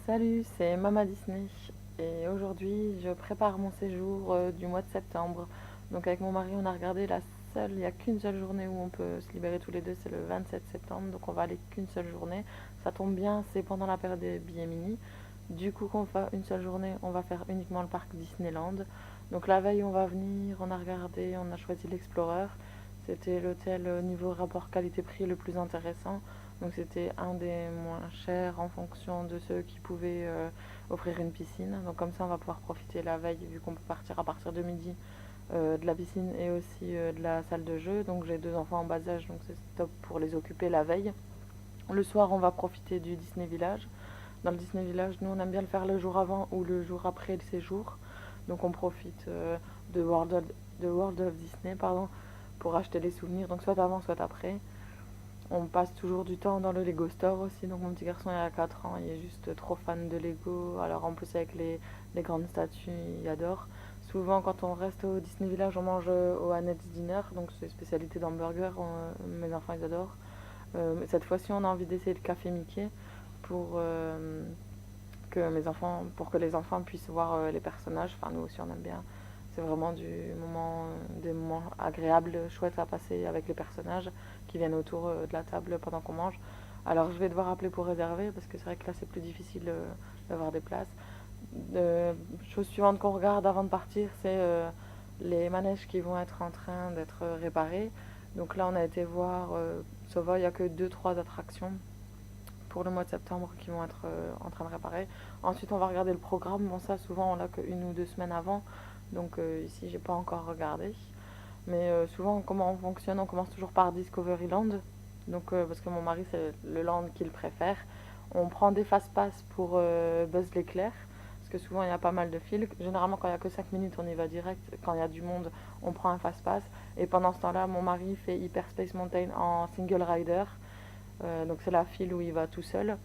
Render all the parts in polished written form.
Salut, c'est Mama Disney et aujourd'hui je prépare mon séjour du mois de septembre. Donc avec mon mari on a regardé il n'y a qu'une seule journée où on peut se libérer tous les deux, c'est le 27 septembre, donc on va aller qu'une seule journée. Ça tombe bien, c'est pendant la période des billets mini. Du coup qu'on va une seule journée, on va faire uniquement le parc Disneyland. Donc la veille on va venir, on a regardé, on a choisi l'Explorer. C'était l'hôtel au niveau rapport qualité-prix le plus intéressant. Donc c'était un des moins chers en fonction de ceux qui pouvaient offrir une piscine. Donc comme ça on va pouvoir profiter la veille vu qu'on peut partir à partir de midi de la piscine et aussi de la salle de jeu. Donc j'ai deux enfants en bas âge donc c'est top pour les occuper la veille. Le soir on va profiter du Disney Village. Dans le Disney Village nous on aime bien le faire le jour avant ou le jour après le séjour. Donc on profite de World of Disney pardon, pour acheter des souvenirs donc soit avant soit après. On passe toujours du temps dans le Lego Store aussi. Donc mon petit garçon il a 4 ans, il est juste trop fan de Lego. Alors en plus avec les grandes statues, il adore. Souvent quand on reste au Disney Village, on mange au Annette's Dinner. Donc c'est spécialité d'hamburger, mes enfants ils adorent. Cette fois-ci on a envie d'essayer le café Mickey pour, pour que les enfants puissent voir les personnages. Enfin nous aussi on aime bien. C'est vraiment des moments agréables, chouettes à passer avec les personnages qui viennent autour de la table pendant qu'on mange. Alors je vais devoir appeler pour réserver parce que c'est vrai que là c'est plus difficile d'avoir des places. Chose suivante qu'on regarde avant de partir, c'est les manèges qui vont être en train d'être réparés. Donc là on a été voir, ça va, il n'y a que deux trois attractions pour le mois de septembre qui vont être en train de réparer. Ensuite, on va regarder le programme. Bon, ça, souvent, on l'a qu'une ou deux semaines avant. Donc ici, j'ai pas encore regardé. Mais souvent, comment on fonctionne, on commence toujours par Discoveryland. Donc, parce que mon mari, c'est le land qu'il préfère. On prend des fast-pass pour Buzz l'éclair. Parce que souvent, il y a pas mal de files. Généralement, quand il n'y a que 5 minutes, on y va direct. Quand il y a du monde, on prend un fast-pass. Et pendant ce temps-là, mon mari fait Hyperspace Mountain en single rider. Donc c'est la file où il va tout seul.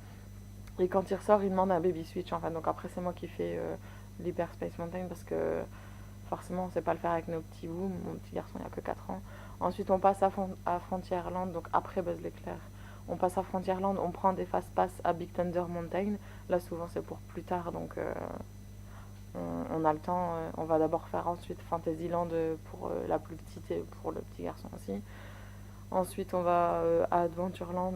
Et quand il ressort, il demande un baby switch en fait. Donc après, c'est moi qui fais l'Hyperspace Mountain parce que forcément, on ne sait pas le faire avec nos petits bouts. Mon petit garçon, il n'a que 4 ans. Ensuite, on passe à Frontierland, donc après Buzz l'éclair. On passe à Frontierland, on prend des fast-pass à Big Thunder Mountain. Là, souvent, c'est pour plus tard, donc on a le temps. On va d'abord faire ensuite Fantasyland pour la plus petite et pour le petit garçon aussi. Ensuite, on va à Adventureland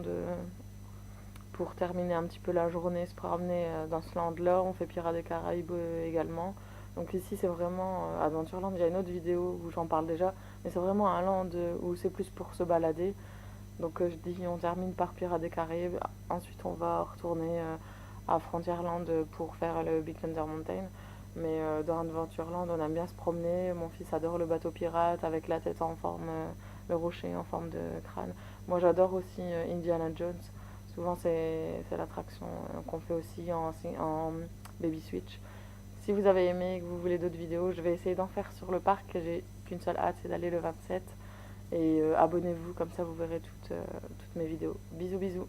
pour terminer un petit peu la journée, se promener dans ce land-là. On fait Pirates des Caraïbes également. Donc ici, c'est vraiment Adventureland. Il y a une autre vidéo où j'en parle déjà, mais c'est vraiment un land où c'est plus pour se balader. Donc je dis, on termine par Pirates des Caraïbes. Ensuite, on va retourner à Frontierland pour faire le Big Thunder Mountain. Mais dans Adventureland, on aime bien se promener. Mon fils adore le bateau pirate avec la tête en forme, le rocher en forme de crâne. Moi, j'adore aussi Indiana Jones. Souvent, c'est l'attraction qu'on fait aussi en Baby Switch. Si vous avez aimé et que vous voulez d'autres vidéos, je vais essayer d'en faire sur le parc. J'ai qu'une seule hâte, c'est d'aller le 27. Et abonnez-vous, comme ça vous verrez toutes mes vidéos. Bisous bisous.